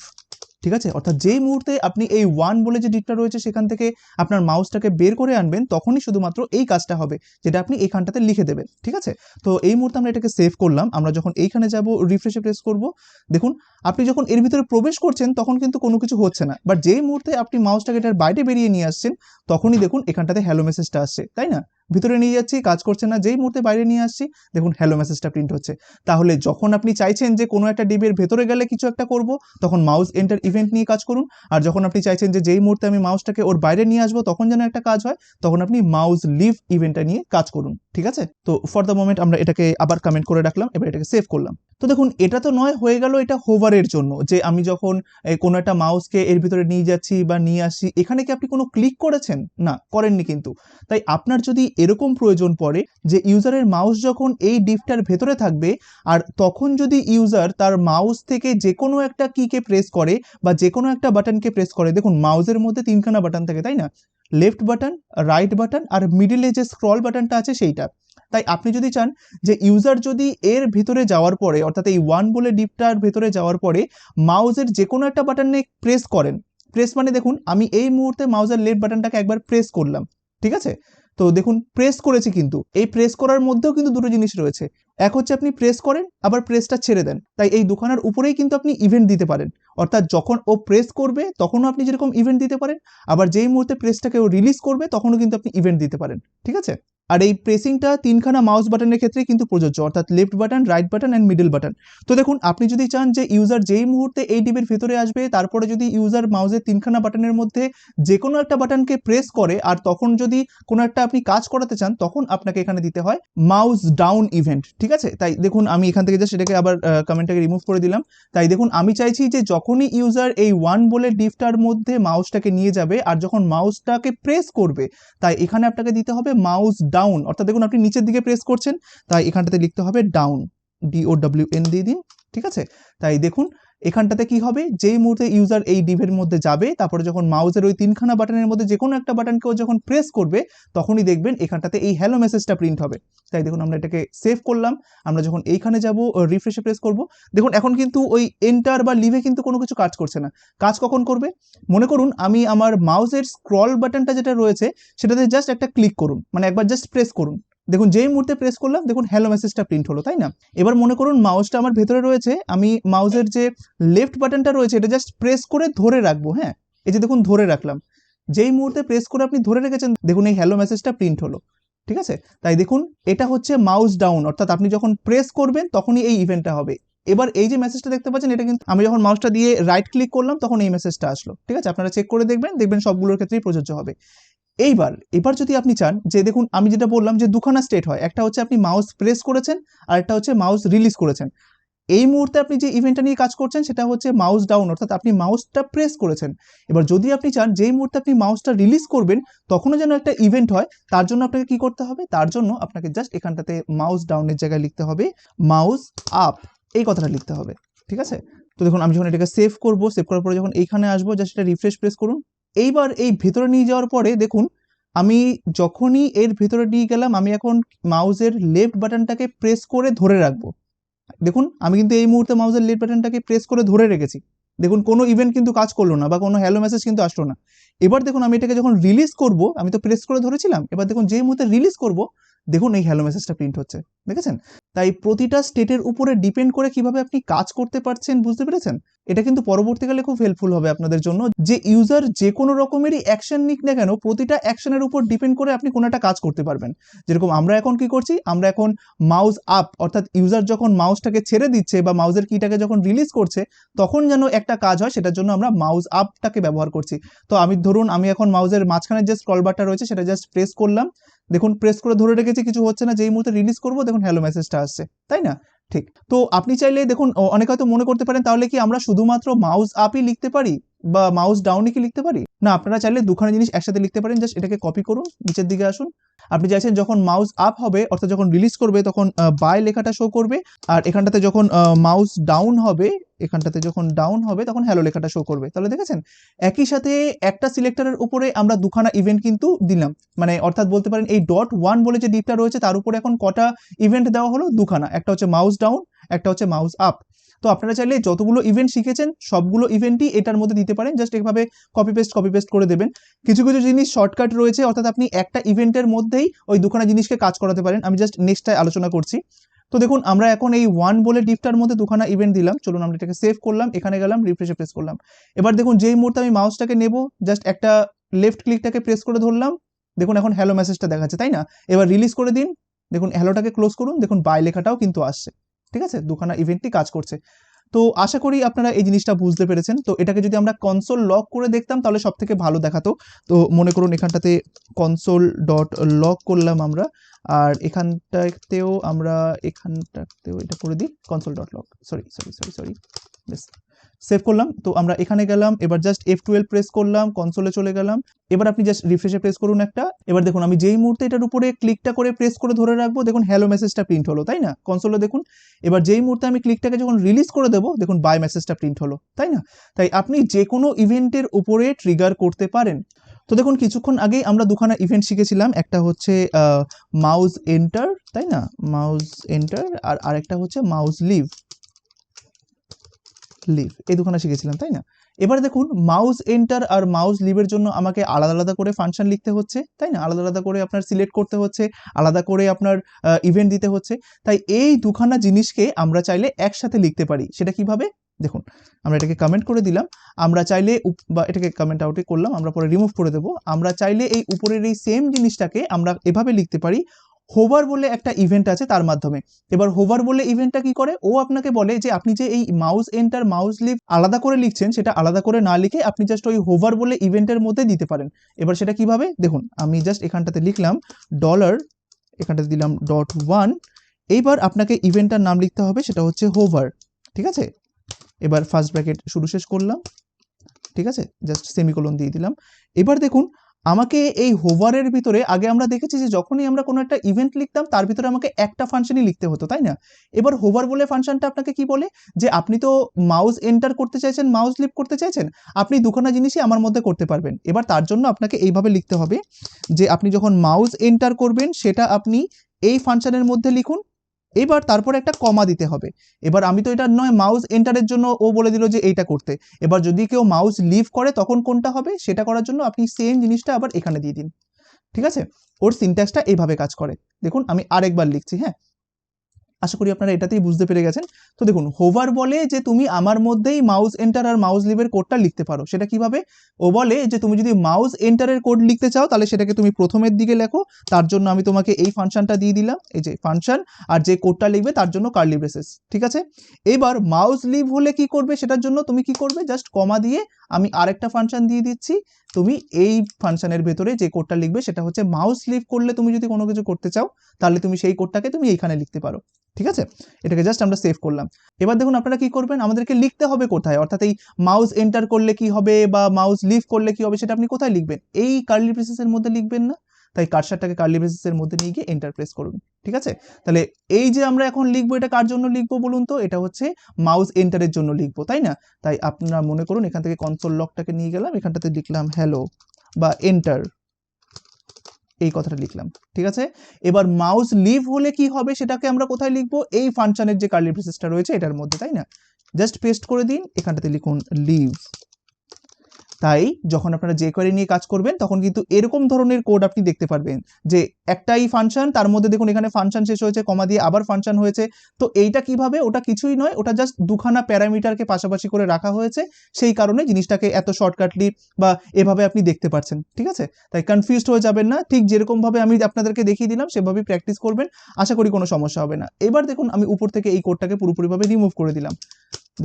ঠিক আছে, অর্থাৎ যেই মুহূর্তে আপনি এই 1 বলে যে ডিপটা রয়েছে সেখান থেকে আপনার মাউসটাকে বের করে আনবেন তখনই শুধুমাত্র এই কাজটা হবে, যেটা আপনি এইখানটাতে লিখে দেবেন। ঠিক আছে, তো এই মুহূর্তে আমরা এটাকে সেভ করলাম। আমরা যখন এইখানে যাব রিফ্রেশে প্রেস করব, দেখুন আপনি যখন এর ভিতরে প্রবেশ করছেন তখন কিন্তু কোনো কিছু হচ্ছে না, বাট যেই মুহূর্তে আপনি মাউসটাকে এটার বাইরে বেরিয়ে নিয়ে আসছেন তখনই দেখুন এখানটাতে হ্যালো মেসেজটা আসছে, তাই না? ভিতরে নিয়ে যাচ্ছি, কাজ করছে না, যেই মুহূর্তে বাইরে নিয়ে আসছি দেখুন হ্যালো মেসেজটা প্রিন্ট হচ্ছে। তাহলে যখন আপনি চাইছেন যে কোনো একটা ডিবের ভেতরে গেলে কিছু একটা করব তখন মাউস এন্টার ইভেন্ট নিয়ে কাজ করুন, আর যখন আপনি চাইছেন যে যেই মুহূর্তে আমি মাউসটাকে ওর বাইরে নিয়ে আসবো তখন যেন একটা কাজ হয় তখন আপনি মাউস লিভ ইভেন্টটা নিয়ে কাজ করুন। ঠিক আছে, তো ফর দ্য মোমেন্ট আমরা এটাকে আবার কমেন্ট করে রাখলাম, এবার এটাকে সেভ করলাম। তো দেখুন এটা তো নয় হয়ে গেল এটা হোভারের জন্য, যে আমি যখন কোনো একটা মাউসকে এর ভিতরে নিয়ে যাচ্ছি বা নিয়ে আসছি, এখানে কি আপনি কোনো ক্লিক করেছেন? না, করেননি কিন্তু। তাই আপনার যদি এরকম প্রয়োজন পড়ে যে ইউজারের মাউস যখন এই ডিপটার ভেতরে থাকবে আর তখন যদি ইউজার তার মাউস থেকে যে কোনো একটা কিকে প্রেস করে বা যে কোনো একটা বাটনকে প্রেস করে, দেখুন মাউসের মধ্যে তিনখানা বাটন থাকে, তাই না? লেফট বাটন, রাইট বাটন আর মিডিলে যে স্ক্রল বাটনটা আছে সেইটা। তাই আপনি যদি চান যে ইউজার যদি এর ভিতরে যাওয়ার পরে, অর্থাৎ এই 1 বলে ডিপটার ভেতরে যাওয়ার পরে মাউসের যে কোনো একটা বাটনে প্রেস করেন, প্রেস মানে দেখুন আমি এই মুহূর্তে মাউসের লেফট বাটনটাকে একবার প্রেস করলাম। ঠিক আছে, তো দেখুন প্রেস করেছি, কিন্তু এই প্রেস করার মধ্যেও কিন্তু দুটো জিনিস রয়েছে। এক হচ্ছে আপনি প্রেস করেন আবার প্রেসটা ছেড়ে দেন, তাই এই দুখানার উপরেই কিন্তু আপনি ইভেন্ট দিতে পারেন। অর্থাৎ যখন ও প্রেস করবে তখনও আপনি যেরকম ইভেন্ট দিতে পারেন, আবার যেই মুহূর্তে প্রেসটাকে ও রিলিজ করবে তখনও কিন্তু আপনি ইভেন্ট দিতে পারেন। ঠিক আছে, আর এই প্রেসিংটা তিনখানা মাউস বাটনের ক্ষেত্রে কিন্তু প্রযোজ্য, অর্থাৎ left button, right button and middle button. তো দেখুন আপনি যদি চান যে ইউজার যেই মুহূর্তে এই ডিবের ভিতরে আসবে তারপরে যদি ইউজার মাউসের তিনখানা বাটনের মধ্যে যে কোনো একটা বাটনকে প্রেস করে আর তখন যদি কোনো একটা আপনি কাজ করাতে চান তখন আপনাকে এখানে দিতে হয় মাউস ডাউন ইভেন্ট। ঠিক আছে, তাই দেখুন আমি এখান থেকে জাস্ট এটাকে আবার কমেন্টটাকে রিমুভ করে দিলাম। তাই দেখুন আমি চাইছি যে যখনই ইউজার এই 1 বলে ডিপটার মধ্যে মাউসটাকে নিয়ে যাবে আর যখন মাউসটাকে প্রেস করবে, তাই এখানে আপনাকে দিতে হবে মাউস ডাউন। অর্থাৎ দেখুন আপনি নিচের দিকে প্রেস করছেন, তাই এখানটাতে লিখতে হবে ডাউন, DOWN দিয়ে দিন। ঠিক আছে, তাই দেখুন এখানটাতে কি হবে, যেই মুহূর্তে ইউজার এই ডিভের মধ্যে যাবে তারপরে যখন মাউসের ওই তিনখানা বাটনের মধ্যে যে কোনো একটা বাটনকেও যখন প্রেস করবে তখনই দেখবেন এখানটাতে এই হ্যালো মেসেজটা প্রিন্ট হবে। তাই দেখুন আমরা এটাকে সেভ করলাম। আমরা যখন এইখানে যাব রিফ্রেশে প্রেস করব, দেখুন এখন কিন্তু ওই এন্টার বা লিভে কিন্তু কোনো কিছু কাজ করছে না। কাজ কখন করবে? মনে করুন আমি আমার মাউসের স্ক্রল বাটনটা যেটা রয়েছে সেটাতে জাস্ট একটা ক্লিক করুন, মানে একবার জাস্ট প্রেস করুন, দেখুন যেই মুহূর্তে প্রেস করলাম দেখুন হ্যালো মেসেজটা প্রিন্ট হলো, তাই না? এবার মনে করুন মাউসটা আমার ভেতরে রয়েছে, আমি মাউসের যে লেফট বাটনটা রয়েছে এটা জাস্ট প্রেস করে ধরে রাখবো। হ্যাঁ, এই যে দেখুন ধরে রাখলাম, যেই মুহূর্তে প্রেস করে আপনি ধরে রেখেছেন দেখুন এই হ্যালো মেসেজটা প্রিন্ট হলো। ঠিক আছে, তাই দেখুন এটা হচ্ছে মাউস ডাউন, অর্থাৎ আপনি যখন প্রেস করবেন তখনই এই ইভেন্টটা হবে। এবার এই যে মেসেজটা দেখতে পাচ্ছেন এটা কিন্তু আমি যখন মাউসটা দিয়ে রাইট ক্লিক করলাম তখন এই মেসেজটা আসলো। ঠিক আছে, আপনারা চেক করে দেখবেন, দেখবেন সবগুলোর ক্ষেত্রেই প্রযোজ্য হবে। এবার যদি আপনি চান যে দেখুন আমি যেটা বললাম যে দুখানা স্টেট হয়, একটা হচ্ছে আপনি মাউস প্রেস করেছেন আর একটা হচ্ছে মাউস রিলিজ করেছেন। এই মুহূর্তে আপনি যে ইভেন্টটা নিয়ে কাজ করছেন সেটা হচ্ছে মাউস ডাউন, অর্থাৎ আপনি মাউসটা প্রেস করেছেন। এবার যদি আপনি চান যেই মুহূর্তে আপনি মাউসটা রিলিজ করবেন তখনও যেন একটা ইভেন্ট হয়, তার জন্য আপনাকে কি করতে হবে? তার জন্য আপনাকে জাস্ট এখানটাতে মাউস ডাউনের জায়গায় লিখতে হবে মাউস আপ, এই কথাটা লিখতে হবে। ঠিক আছে, তো দেখুন আমি যখন এটাকে সেভ করব, সেভ করার পরে যখন এইখানে আসবো জাস্ট এটা রিফ্রেশ প্রেস করুন। এইবার এই ভেতরে নিয়ে যাওয়ার পরে দেখুন আমি যখনই এর ভেতরে নিয়ে গেলাম আমি এখন মাউসের লেফট বাটনটাকে প্রেস করে ধরে রাখবো। দেখুন আমি কিন্তু এই মুহূর্তে মাউসের লেফট বাটনটাকে প্রেস করে ধরে রেখেছি, দেখুন কোনো ইভেন্ট কিন্তু কাজ করলো না বা কোনো হ্যালো মেসেজ কিন্তু আসলো না। এবার দেখুন আমি এটাকে যখন রিলিজ করব, আমি তো প্রেস করে ধরেছিলাম, এবার দেখুন যেই মুহূর্তে রিলিজ করব দেখুন এই হ্যালো মেসেজটা প্রিন্ট হচ্ছে, দেখেছেন? তাই প্রতিটা স্টেটের উপরে ডিপেন্ড করে কিভাবে আপনি কাজ করতে পারছেন, বুঝতে পেরেছেন? এটা কিন্তু পরবর্তীকালে খুব হেল্পফুল হবে আপনাদের জন্য, যে ইউজার যে কোনো রকমেরই অ্যাকশন নিক না কেন, প্রতিটা অ্যাকশনের উপর ডিপেন্ড করে আপনি কোনো একটা কাজ করতে পারবেন। যেরকম আমরা এখন কি করছি, আমরা এখন মাউস আপ, অর্থাৎ ইউজার যখন মাউসটাকে ছেড়ে দিচ্ছে বা মাউসের কিটাকে যখন রিলিজ করছে, তখন যেন একটা কাজ হয়, সেটার জন্য আমরা মাউস আপটাকে ব্যবহার করছি। তো আমি এখন মাউসের মাঝখানে যে স্ক্রল বারটা রয়েছে সেটা জাস্ট প্রেস করলাম, দেখুন প্রেস করে ধরে রেখেছি, কিছু হচ্ছে না, যেই মুহূর্তে রিলিজ করবো দেখুন হ্যালো মেসেজটা আসছে, তাই না? ঠিক। তো আপনি চাইলে দেখুন, অনেকে হয়তো মনে করতে পারেন তাহলে কি আমরা শুধুমাত্র মাউস আপই লিখতে পারি বা মাউস ডাউনই কি লিখতে পারি? না, আপনারা চাইলে দুখানা জিনিস একসাথে লিখতে পারেন। জাস্ট এটাকে কপি করুন, নিচের দিকে আসুন। আপনি চাইছেন যখন মাউস আপ হবে, অর্থাৎ যখন রিলিজ করবে তখন বাই লেখাটা শো করবে, আর এখানটাতে যখন মাউস ডাউন হবে, এখানটাতে যখন ডাউন হবে তখন হ্যালো লেখাটা শো করবে। তাহলে দেখেছেন একই সাথে একটা সিলেক্টরের উপরে আমরা দুখানা ইভেন্ট কিন্তু দিলাম, মানে অর্থাৎ বলতে পারেন এই .1 বলে যে ডিপটা রয়েছে তার উপরে এখন কটা ইভেন্ট দেওয়া হলো? দুখানা, একটা হচ্ছে মাউস ডাউন, একটা হচ্ছে মাউস আপ। তো আপনারা চাইলে যতগুলো ইভেন্ট শিখেছেন সবগুলো ইভেন্টই এটার মধ্যে দিতে পারেন, জাস্ট এভাবে কপি পেস্ট করে দেবেন। কিছু কিছু জিনিস শর্টকাট রয়েছে, অর্থাৎ আপনি একটা ইভেন্টের মধ্যেই ওই দুখানা জিনিসকে কাজ করাতে পারেন। আমি জাস্ট নেক্সটটায় আলোচনা করছি। তো দেখুন আমরা এখন এই 1 বলে ডিপটার মধ্যে দুখানা ইভেন্ট দিলাম। চলুন আমরা এটাকে সেভ করলাম, এখানে গেলাম, রিফ্রেশে প্রেস করলাম। এবার দেখুন যেই মুহূর্তে আমি মাউসটাকে নেব, জাস্ট একটা লেফট ক্লিকটাকে প্রেস করে ধরলাম, দেখুন এখন হ্যালো মেসেজটা দেখাচ্ছে, তাই না? এবার রিলিজ করে দিন, দেখুন হ্যালোটাকে ক্লোজ করুন, দেখুন বাই লেখাটাও কিন্তু আসছে। ঠিক আছে, দুখানা ইভেন্টই কাজ করছে। তো আশা করি আপনারা এই জিনিসটা বুঝতে পেরেছেন। তো এটাকে যদি আমরা কনসোল লক করে দেখতাম তাহলে সব থেকে ভালো দেখাতো। তো মনে করুন এখানটাতে কনসোল ডট লক করলাম আমরা, আর এখানটাতেও এটা করে দিই কনসোল ডট লক, সরি বেশ, সেভ করলাম। তো আমরা এখানে গেলাম, এবার জাস্ট F12 প্রেস করলাম, কনসোলে চলে গেলাম। এবার আপনি জাস্ট রিফ্রেশে প্রেস করুন একটা। এবার দেখুন আমি যেই মুহূর্তে এটার উপরে ক্লিকটা করে প্রেস করে ধরে রাখবো, দেখুন হ্যালো মেসেজটা প্রিন্ট হলো, তাই না? কনসোলে দেখুন। এবার যেই মুহূর্তে আমি ক্লিকটাকে যখন রিলিজ করে দেবো, দেখুন বাই মেসেজটা প্রিন্ট হলো, তাই না? তাই আপনি যে কোনো ইভেন্টের উপরে ট্রিগার করতে পারেন। তো দেখুন কিছুক্ষণ আগেই আমরা দুখানা ইভেন্ট শিখেছিলাম, একটা হচ্ছে মাউস এন্টার, তাই না? মাউস এন্টার, আর আরেকটা হচ্ছে মাউস লিভ, এই দুখানা শিখেছিলাম, তাই না? এবার দেখুন মাউস এন্টার আর মাউস লিভের জন্য আমাকে আলাদা আলাদা করে ফাংশন লিখতে হচ্ছে, তাই না? আলাদা আলাদা করে আপনার সিলেক্ট করতে হচ্ছে, আলাদা করে আপনার ইভেন্ট দিতে হচ্ছে। তাই এই দুখানা জিনিসকে আমরা চাইলে একসাথে লিখতে পারি। সেটা কিভাবে? দেখুন আমরা এটাকে কমেন্ট করে দিলাম, আমরা চাইলে বা এটাকে কমেন্ট আউটে করলাম, আমরা পরে রিমুভ করে দেবো। আমরা চাইলে এই উপরের এই সেম জিনিসটাকে আমরা এভাবে লিখতে পারি, হোভার বলে একটা ইভেন্ট আছে তার মাধ্যমে। এবার হোভার বলে ইভেন্টটা কি করে? ও আপনাকে বলে যে আপনি যে এই মাউস এন্টার মাউস লিভ আলাদা করে লিখছেন, সেটা আলাদা করে না লিখে আপনি জাস্ট ওই হোভার বলে ইভেন্টের মধ্যে দিতে পারেন। এবার সেটা কিভাবে? দেখুন আমি জাস্ট এখানটাতে লিখলাম ডলার, এখানটাতে দিলাম .1। এইবার আপনাকে ইভেন্টটার নাম লিখতে হবে, সেটা হচ্ছে হোভার, ঠিক আছে? এবার ফার্স্ট ব্র্যাকেট শুরু শেষ করলাম, ঠিক আছে, জাস্ট সেমিকোলন দিয়ে দিলাম। এবার দেখুন আমাকে এই হোভারের ভিতরে, আগে আমরা দেখেছি যে যখনই আমরা কোনো একটা ইভেন্ট লিখতাম তার ভিতরে আমাকে একটা ফাংশনই লিখতে হতো, তাই না? এবার হোভার বলে ফাংশনটা আপনাকে কি বলে, যে আপনি তো মাউস এন্টার করতে চাইছেন, মাউস লিভ করতে চাইছেন, আপনি দুখানা জিনিসই আমার মধ্যে করতে পারবেন। এবার তার জন্য আপনাকে এইভাবে লিখতে হবে যে আপনি যখন মাউস এন্টার করবেন সেটা আপনি এই ফাংশনের মধ্যে লিখুন, এবার তারপরে একটা কমা দিতে হবে। এবার আমি তো এটা নয় মাউস এন্টারের জন্য ও বলে দিল যে এইটা করতে, এবার যদি কেউ মাউস লিভ করে তখন কোনটা হবে সেটা করার জন্য আপনি সেম জিনিসটা আবার এখানে দিয়ে দিন, ঠিক আছে? ওর সিনট্যাক্সটা এইভাবে কাজ করে। দেখুন আমি আরেকবার লিখছি, হ্যাঁ, আশা করি আপনারা এটাতেই বুঝতে পেরে গেছেন। তো দেখুন হোভার বলে যে তুমি আমার মধ্যেই মাউস এন্টার আর মাউস লিভের কোডটা লিখতে পারো, সেটা কিভাবে? ও বলে যে তুমি যদি মাউস এন্টারের কোড লিখতে চাও তাহলে সেটাকে তুমি প্রথমের দিকে লেখো, তার জন্য আমি তোমাকে এই ফাংশনটা দিয়ে দিলাম, এই যে ফাংশন, আর যে কোডটা লিখবে তার জন্য কার্লি ব্রেসেস, ঠিক আছে? এবার মাউস লিভ হলে কি করবে, সেটার জন্য তুমি কি করবে, জাস্ট কমা দিয়ে আমি আরেকটা ফাংশন দিয়ে দিচ্ছি, তুমি এই ফাংশনের ভেতরে যে কোডটা লিখবে সেটা হচ্ছে মাউস লিভ করলে তুমি যদি কোনো কিছু করতে চাও তাহলে তুমি সেই কোডটাকে তুমি এইখানে লিখতে পারো, ঠিক আছে? এটাকে জাস্ট আমরা সেভ করলাম। এবার দেখুন আপনারা কি করবেন, আমাদেরকে লিখতে হবে কোথায়, অর্থাৎ এই মাউস এন্টার করলে কি হবে বা মাউস লিভ করলে কি হবে সেটা আপনি কোথায় লিখবেন? এই কার্লি ব্রেসেসের মধ্যে লিখবেন না? তাই কার্সারটাকে কার্লি ব্রেসেসের মধ্যে নিয়ে গিয়ে এন্টার প্রেস করুন, ঠিক আছে? তাহলে এই যে আমরা এখন লিখবো, এটা কার জন্য লিখবো বলুন তো? এটা হচ্ছে মাউস এন্টারের জন্য লিখবো, তাই না? তাই আপনারা মনে করুন এখান থেকে কনসোল লকটাকে নিয়ে গেলাম, এখানটাতে লিখলাম হ্যালো বা এন্টার, এই কথাটা লিখলাম, ঠিক আছে? এবার মাউস লিভ হলে কি হবে সেটাকে আমরা কোথায় লিখবো? এই ফাংশনের যে কার্লি ব্রেসেসটা রয়েছে এটার মধ্যে, তাই না? জাস্ট পেস্ট করে দিন, এখানটাতে লিখুন লিভ, তাই যখন আপনারা jQuery নিয়ে কাজ করবেন তখন কিন্তু এরকম ধরনের কোড আপনি দেখতে পারবেন যে একটাই ফাংশন, তার মধ্যে দেখুন এখানে ফাংশন শেষ হয়েছে, কমা দিয়ে আবার ফাংশন হয়েছে। তো এইটা কিভাবে? ওটা কিছুই নয়, ওটা জাস্ট দুখানা প্যারামিটারকে পাশাপাশি করে রাখা হয়েছে, সেই কারণে জিনিসটাকে এত শর্টকাটলি বা এভাবে আপনি দেখতে পাচ্ছেন। ঠিক আছে, তাই কনফিউজড হয়ে যাবেন না, ঠিক যেরকম ভাবে আমি আপনাদেরকে দেখিয়ে দিলাম সেভাবেই প্র্যাকটিস করবেন, আশা করি কোনো সমস্যা হবে না। এবার দেখুন আমি উপর থেকে এই কোডটাকে পুরোপুরিভাবে রিমুভ করে দিলাম,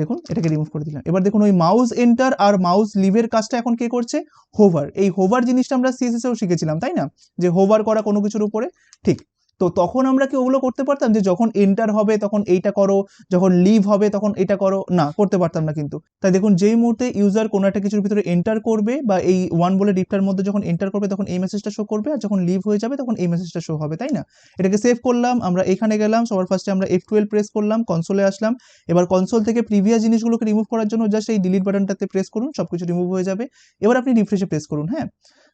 দেখুন এটাকে রিমুভ করে দিলাম। এবার দেখুন ওই মাউস এন্টার আর মাউস লিভের কাজটা এখন কে করছে? হোভার। এই হোভার জিনিসটা আমরা সিএসএস এও শিখেছিলাম, তাই না, যে হোভার করা কোনো কিছুর উপরে। ঠিক, তো তখন আমরা কি ওগুলো করতে পারতাম যে যখন এন্টার হবে তখন এইটা করো, যখন লিভ হবে তখন এটা করো? না, করতে পারতাম না কিন্তু। তাই দেখুন যেই মুহূর্তে ইউজার কোনো একটা কিছুর ভিতরে এন্টার করবে বা এই ওয়ান বলে ডিপটার মধ্যে যখন এন্টার করবে তখন এই মেসেজটা শো করবে, আর যখন লিভ হয়ে যাবে তখন এই মেসেজটা শো হবে, তাই না। এটাকে সেভ করলাম, আমরা এখানে গেলাম, সবার ফার্স্টে আমরা F12 প্রেস করলাম, কনসোলে আসলাম। এবার কনসোল থেকে প্রিভিয়াস জিনিসগুলোকে রিমুভ করার জন্য জাস্ট এই ডিলিট বাটনটাতে প্রেস করুন, সবকিছু রিমুভ হয়ে যাবে। এবার আপনি রিফ্রেশে প্রেস করুন। হ্যাঁ,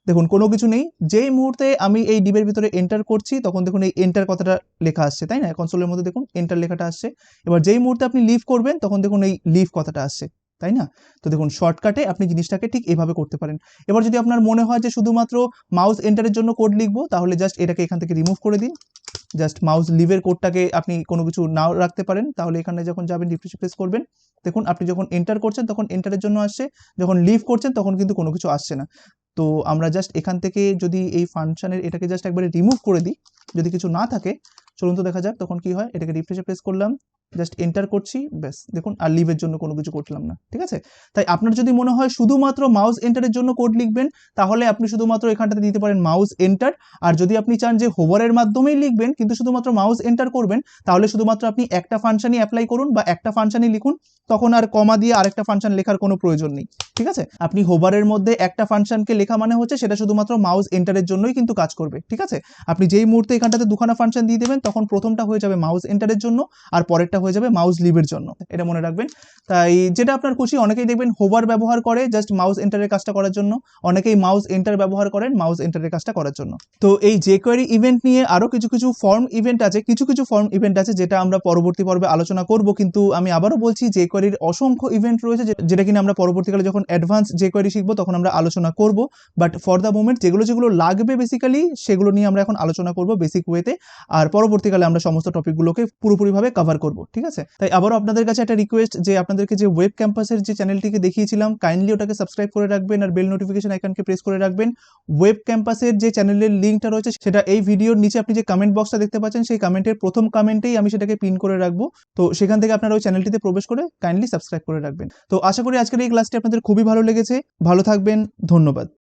দেখুন কোনো কিছু নেই। যেই মুহূর্তে আমি এই ডিবের ভিতরে এন্টার করছি তখন দেখুন এই এন্টার কথাটা লেখা আসছে, তাই না, কনসোলের মধ্যে দেখুন এন্টার লেখাটা আসছে। এবার যেই মুহূর্তে আপনি লিভ করবেন তখন দেখুন এই লিভ কথাটা আসছে, তাই না। তো দেখুন শর্টকাটে আপনি জিনিসটাকে ঠিক এভাবে করতে পারেন। এবার যদি আপনার মনে হয় যে শুধুমাত্র মাউস এন্টারের জন্য কোড লিখবো, তাহলে জাস্ট এটাকে এখান থেকে রিমুভ করে দিন। জাস্ট মাউস লিভের কোডটাকে আপনি কোনো কিছু নাও রাখতে পারেন, তাহলে এখানে যখন যাবেন রিফ্রেশ প্রেস করবেন, দেখুন আপনি যখন এন্টার করছেন তখন এন্টারের জন্য আসছে, যখন লিভ করছেন তখন কিন্তু কোনো কিছু আসছে না। তো আমরা জাস্ট এখান থেকে যদি এই ফাংশনের এটাকে জাস্ট একবারে রিমুভ করে দিই, যদি কিছু না থাকে, চলুন তো দেখা যাক তখন কি হয়। এটাকে রিফ্রেশে প্রেস করলাম, জাস্ট এন্টার করছি, ব্যাস দেখুন আর লিভের জন্য কোনো কিছু করলাম না। ঠিক আছে, তাই আপনার যদি মনে হয় শুধুমাত্র মাউস এন্টারের জন্য কোড লিখবেন, তাহলে আপনি শুধুমাত্র এখানটাতে দিতে পারেন মাউস এন্টার। আর যদি আপনি চান যে হোভারের মাধ্যমেই লিখবেন কিন্তু শুধুমাত্র মাউস এন্টার করবেন, তাহলে শুধুমাত্র আপনি একটা ফাংশনই অ্যাপ্লাই করুন বা একটা ফাংশনই লিখুন, তখন আর কমা দিয়ে আরেকটা ফাংশন লেখার কোনো প্রয়োজন নেই। ঠিক আছে, আপনি হোভারের মধ্যে একটা ফাংশনকে লেখা মানে হচ্ছে সেটা শুধুমাত্র মাউস এন্টারের জন্যই কিন্তু কাজ করবে। ঠিক আছে, আপনি যেই মুহূর্তে এখানটাতে দুখানা ফাংশন দিয়ে দেবেন তখন প্রথমটা হয়ে যাবে মাউস এন্টারের জন্য আর পরেরটা হয়ে যাবে মাউস লিভের জন্য, এটা মনে রাখবেন। তাই যেটা আপনার খুশি, অনেকেই দেখবেন হোভার ব্যবহার করে জাস্ট মাউস এন্টারের কাজটা করার জন্য, অনেকেই মাউস এন্টার ব্যবহার করেন মাউস এন্টারের কাজটা করার জন্য। তো এই jQuery ইভেন্ট নিয়ে আরো কিছু ফর্ম ইভেন্ট আছে, কিছু ফর্ম ইভেন্ট আছে যেটা আমরা পরবর্তী পর্বে আলোচনা করব, কিন্তু আমি আবারও বলছি jQueryর অসংখ্য ইভেন্ট রয়েছে যেটা কিনা আমরা পরবর্তীকালে যখন অ্যাডভান্স jQuery শিখবো তখন আমরা আলোচনা করব। বাট ফর দ্য মোমেন্ট যেগুলো লাগবে বেসিক্যালি সেগুলো নিয়ে আমরা এখন আলোচনা করব বেসিক ওয়েতে, আর পরবর্তীকালে আমরা সমস্ত টপিকগুলোকে পুরোপুরিভাবে কভার করব। ঠিক আছে, তাই আবারও আপনাদের কাছে একটা রিকোয়েস্ট যে আপনাদেরকে যে ওয়েব ক্যাম্পাসের যে চ্যানেলটিকে দেখিয়েছিলাম কাইন্ডলি ওটাকে সাবস্ক্রাইব করে রাখবেন আর বেল নোটিফিকেশন আইকনকে প্রেস করে রাখবেন। ওয়েব ক্যাম্পাসের যে চ্যানেলের লিঙ্কটা রয়েছে সেটা এই ভিডিওর নিচে আপনি যে কমেন্ট বক্সটা দেখতে পাচ্ছেন সেই কমেন্টের প্রথম কমেন্টেই আমি সেটাকে পিন করে রাখবো, তো সেখান থেকে আপনারা ওই চ্যানেলটিতে প্রবেশ করে কাইন্ডলি সাবস্ক্রাইব করে রাখবেন। তো আশা করি আজকের এই ক্লাসটি আপনাদের খুবই ভালো লেগেছে, ভালো থাকবেন, ধন্যবাদ।